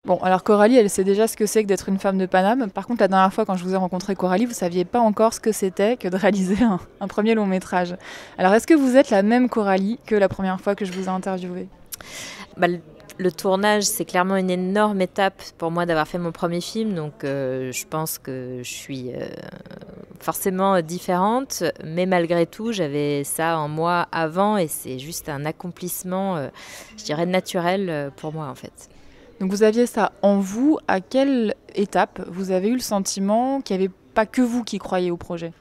Bon, alors Coralie, elle sait déjà ce que c'est que d'être une femme de Paname. Par contre, la dernière fois, quand je vous ai rencontré Coralie, vous saviez pas encore ce que c'était que de réaliser un premier long métrage. Alors, est-ce que vous êtes la même Coralie que la première fois que je vous ai interviewée? Bah, le tournage, c'est clairement une énorme étape pour moi d'avoir fait mon premier film, donc je pense que je suis forcément différente, mais malgré tout, j'avais ça en moi avant et c'est juste un accomplissement, je dirais, naturel pour moi en fait. Donc, vous aviez ça en vous. À quelle étape vous avez eu le sentiment qu'il n'y avait pas que vous qui croyiez au projet?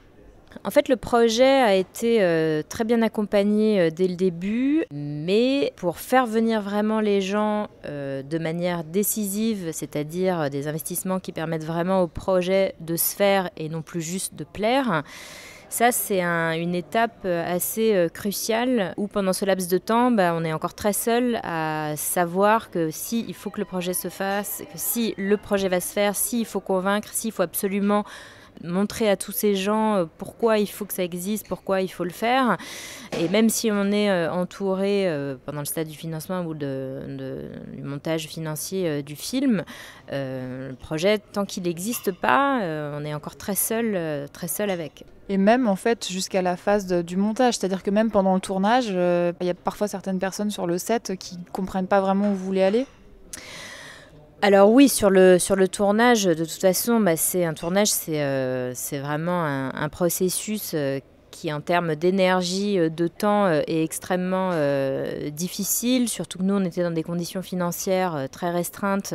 En fait, le projet a été très bien accompagné dès le début, mais pour faire venir vraiment les gens de manière décisive, c'est-à-dire des investissements qui permettent vraiment au projet de se faire et non plus juste de plaire, ça c'est une étape assez cruciale où pendant ce laps de temps, on est encore très seul à savoir que si il faut que le projet se fasse, que si le projet va se faire, s'il faut convaincre, s'il faut absolument montrer à tous ces gens pourquoi il faut que ça existe, pourquoi il faut le faire. Et même si on est entouré pendant le stade du financement ou du montage financier du film, le projet, tant qu'il n'existe pas, on est encore très seul avec. Et même en fait jusqu'à la phase du montage, c'est-à-dire que même pendant le tournage, il y a parfois certaines personnes sur le set qui ne comprennent pas vraiment où vous voulez aller. Alors oui, sur le tournage, de toute façon, c'est un tournage, c'est vraiment un processus qui, en termes d'énergie, de temps, est extrêmement difficile. Surtout que nous, on était dans des conditions financières très restreintes,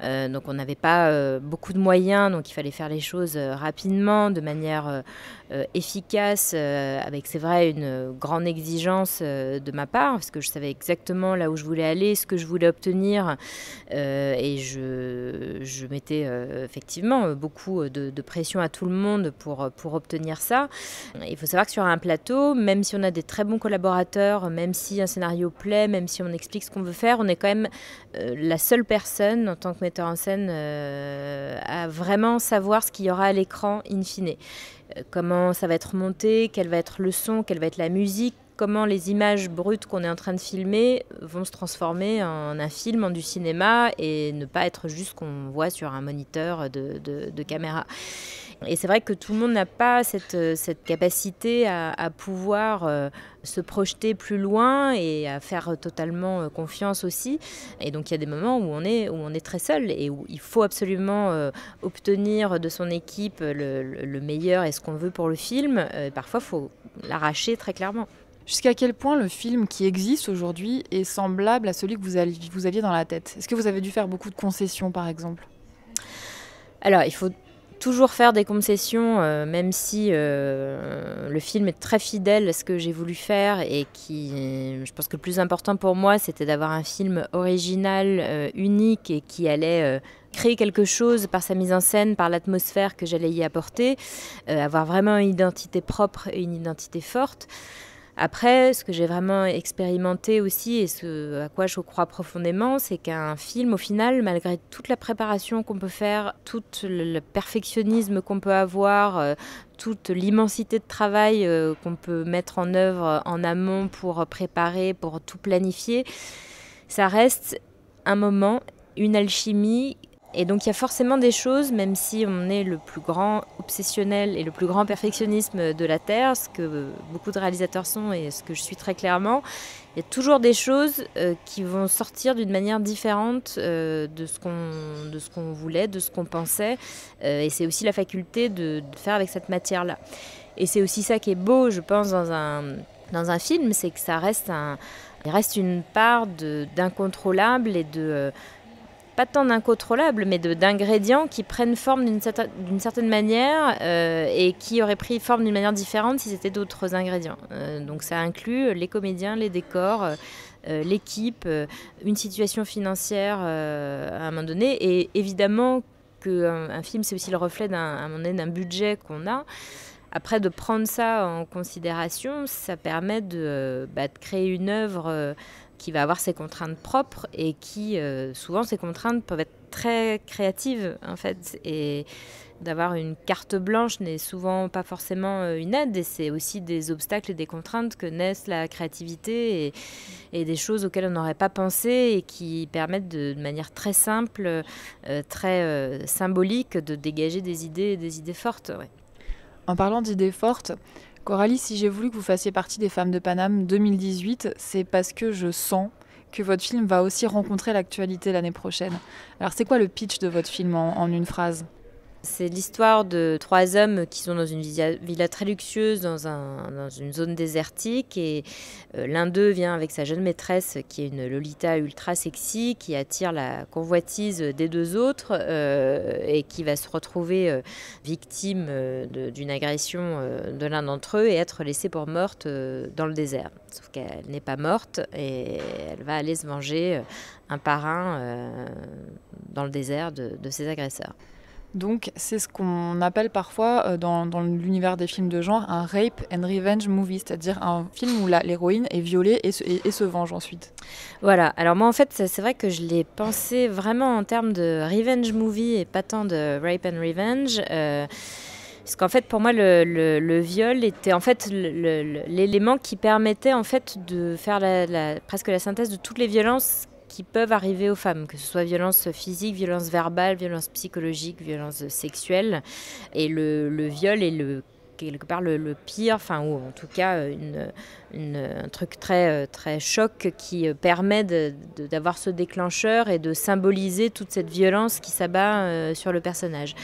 donc on n'avait pas beaucoup de moyens, donc il fallait faire les choses rapidement, de manière efficace, avec, c'est vrai, une grande exigence de ma part, parce que je savais exactement là où je voulais aller, ce que je voulais obtenir, et je mettais effectivement beaucoup de pression à tout le monde pour obtenir ça. Il faut savoir que sur un plateau, même si on a des très bons collaborateurs, même si un scénario plaît, même si on explique ce qu'on veut faire, on est quand même la seule personne en tant que metteur en scène à vraiment savoir ce qu'il y aura à l'écran in fine. Comment ça va être monté, quel va être le son, quelle va être la musique, comment les images brutes qu'on est en train de filmer vont se transformer en un film, en du cinéma, et ne pas être juste ce qu'on voit sur un moniteur de caméra. Et c'est vrai que tout le monde n'a pas cette capacité à pouvoir se projeter plus loin et à faire totalement confiance aussi. Et donc il y a des moments où on est très seul et où il faut absolument obtenir de son équipe le meilleur et ce qu'on veut pour le film. Parfois, il faut l'arracher très clairement. Jusqu'à quel point le film qui existe aujourd'hui est semblable à celui que vous aviez dans la tête? Est-ce que vous avez dû faire beaucoup de concessions, par exemple? Alors, il faut toujours faire des concessions, même si le film est très fidèle à ce que j'ai voulu faire et je pense que le plus important pour moi, c'était d'avoir un film original, unique et qui allait créer quelque chose par sa mise en scène, par l'atmosphère que j'allais y apporter, avoir vraiment une identité propre et une identité forte. Après, ce que j'ai vraiment expérimenté aussi et ce à quoi je crois profondément, c'est qu'un film, au final, malgré toute la préparation qu'on peut faire, tout le perfectionnisme qu'on peut avoir, toute l'immensité de travail qu'on peut mettre en œuvre en amont pour préparer, pour tout planifier, ça reste un moment, une alchimie. Et donc il y a forcément des choses, même si on est le plus grand obsessionnel et le plus grand perfectionnisme de la Terre, ce que beaucoup de réalisateurs sont et ce que je suis très clairement, il y a toujours des choses qui vont sortir d'une manière différente de ce qu'on voulait, de ce qu'on pensait. Et c'est aussi la faculté de faire avec cette matière-là. Et c'est aussi ça qui est beau, je pense, dans un film, c'est que il reste une part d'incontrôlable et pas tant d'incontrôlables, mais d'ingrédients qui prennent forme d'une certaine manière et qui auraient pris forme d'une manière différente si c'était d'autres ingrédients. Donc ça inclut les comédiens, les décors, l'équipe, une situation financière à un moment donné. Et évidemment qu'un film, c'est aussi le reflet à un moment donné d'un budget qu'on a. Après, de prendre ça en considération, ça permet de créer une œuvre qui va avoir ses contraintes propres et qui, souvent, ces contraintes peuvent être très créatives, en fait. Et d'avoir une carte blanche n'est souvent pas forcément une aide, et c'est aussi des obstacles et des contraintes que naissent la créativité et des choses auxquelles on n'aurait pas pensé et qui permettent de manière très simple, très symbolique, de dégager des idées fortes. Ouais. En parlant d'idées fortes, Coralie, si j'ai voulu que vous fassiez partie des Femmes de Paname 2018, c'est parce que je sens que votre film va aussi rencontrer l'actualité l'année prochaine. Alors c'est quoi le pitch de votre film en une phrase ? C'est l'histoire de 3 hommes qui sont dans une villa très luxueuse dans une zone désertique, et l'un d'eux vient avec sa jeune maîtresse qui est une Lolita ultra sexy qui attire la convoitise des 2 autres et qui va se retrouver victime d'une agression de l'un d'entre eux et être laissée pour morte dans le désert. Sauf qu'elle n'est pas morte et elle va aller se venger un par un dans le désert de ses agresseurs. Donc c'est ce qu'on appelle parfois dans l'univers des films de genre un rape and revenge movie, c'est-à-dire un film où l'héroïne est violée et se venge ensuite. Voilà, alors moi en fait c'est vrai que je l'ai pensé vraiment en termes de revenge movie et pas tant de rape and revenge. Parce qu'en fait pour moi le viol était en fait l'élément qui permettait en fait de faire presque la synthèse de toutes les violences qui peuvent arriver aux femmes, que ce soit violence physique, violence verbale, violence psychologique, violence sexuelle. Et le viol est quelque part le pire, ou en tout cas un truc très, très choc qui permet d'avoir ce déclencheur et de symboliser toute cette violence qui s'abat sur le personnage.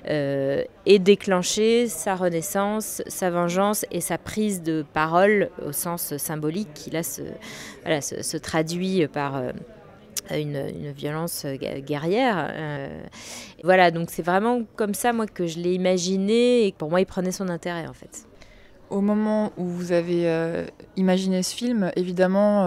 Et déclencher sa renaissance, sa vengeance et sa prise de parole au sens symbolique qui là se traduit par une violence guerrière. Voilà, donc c'est vraiment comme ça moi que je l'ai imaginé et pour moi il prenait son intérêt en fait. Au moment où vous avez imaginé ce film, évidemment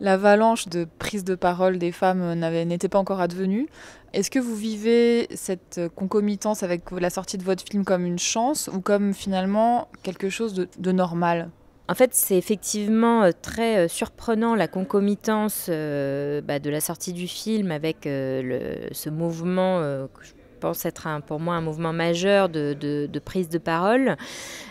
l'avalanche de prise de parole des femmes n'était pas encore advenue. Est-ce que vous vivez cette concomitance avec la sortie de votre film comme une chance ou comme finalement quelque chose de normal ? En fait, c'est effectivement très surprenant la concomitance de la sortie du film avec ce mouvement que je pense être pour moi un mouvement majeur de prise de parole.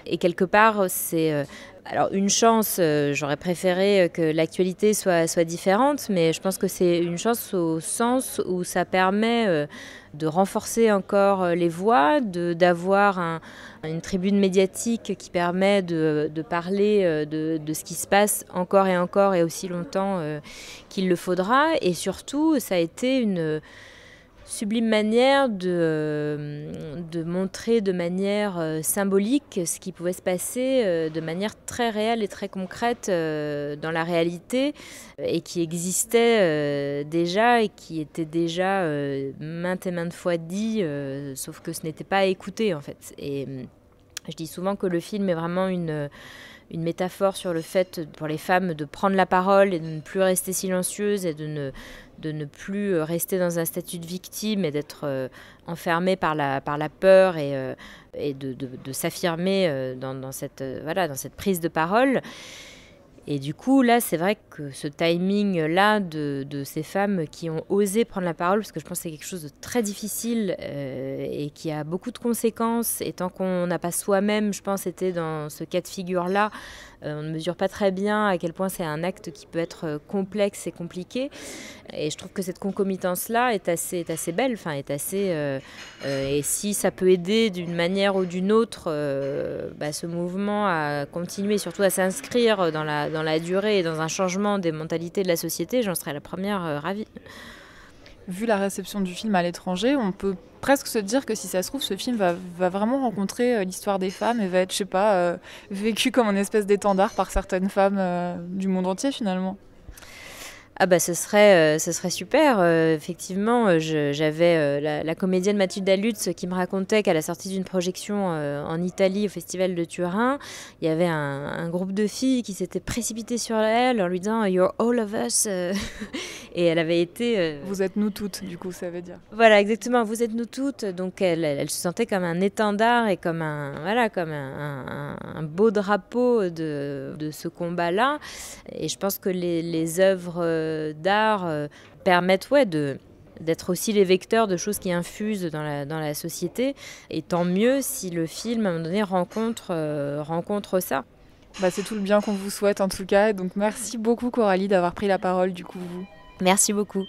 Et quelque part, c'est... alors une chance, j'aurais préféré que l'actualité soit différente, mais je pense que c'est une chance au sens où ça permet de renforcer encore les voix, d'avoir une tribune médiatique qui permet de parler de ce qui se passe encore et aussi longtemps qu'il le faudra. Et surtout, ça a été une sublime manière de montrer de manière symbolique ce qui pouvait se passer de manière très réelle et très concrète dans la réalité et qui existait déjà et qui était déjà maintes et maintes fois dit, sauf que ce n'était pas écouté en fait. Et je dis souvent que le film est vraiment une métaphore sur le fait pour les femmes de prendre la parole et de ne plus rester silencieuses et de ne plus rester dans un statut de victime et d'être enfermée par la peur et de s'affirmer dans cette prise de parole. Et du coup, là, c'est vrai que ce timing-là de ces femmes qui ont osé prendre la parole, parce que je pense que c'est quelque chose de très difficile et qui a beaucoup de conséquences. Et tant qu'on n'a pas soi-même, je pense, été dans ce cas de figure-là, on ne mesure pas très bien à quel point c'est un acte qui peut être complexe et compliqué. Et je trouve que cette concomitance-là est assez belle, est assez... et si ça peut aider d'une manière ou d'une autre ce mouvement à continuer, surtout à s'inscrire dans la durée et dans un changement des mentalités de la société, j'en serais la première ravie. Vu la réception du film à l'étranger, on peut presque se dire que si ça se trouve, ce film va vraiment rencontrer l'histoire des femmes et va être, vécu comme une espèce d'étendard par certaines femmes du monde entier finalement. Ah bah ce serait super. Effectivement, j'avais la comédienne Mathilda Lutz qui me racontait qu'à la sortie d'une projection en Italie au Festival de Turin, il y avait un groupe de filles qui s'étaient précipitées sur elle en lui disant "You're all of us". Et elle avait été... Vous êtes nous toutes, du coup, ça veut dire. Voilà, exactement. Vous êtes nous toutes. Donc elle se sentait comme un étendard et comme un beau drapeau de ce combat-là. Et je pense que les œuvres d'art permettent d'être aussi les vecteurs de choses qui infusent dans la société. Et tant mieux si le film, à un moment donné, rencontre ça. Bah, c'est tout le bien qu'on vous souhaite en tout cas. Donc merci beaucoup Coralie d'avoir pris la parole du coup vous. Merci beaucoup.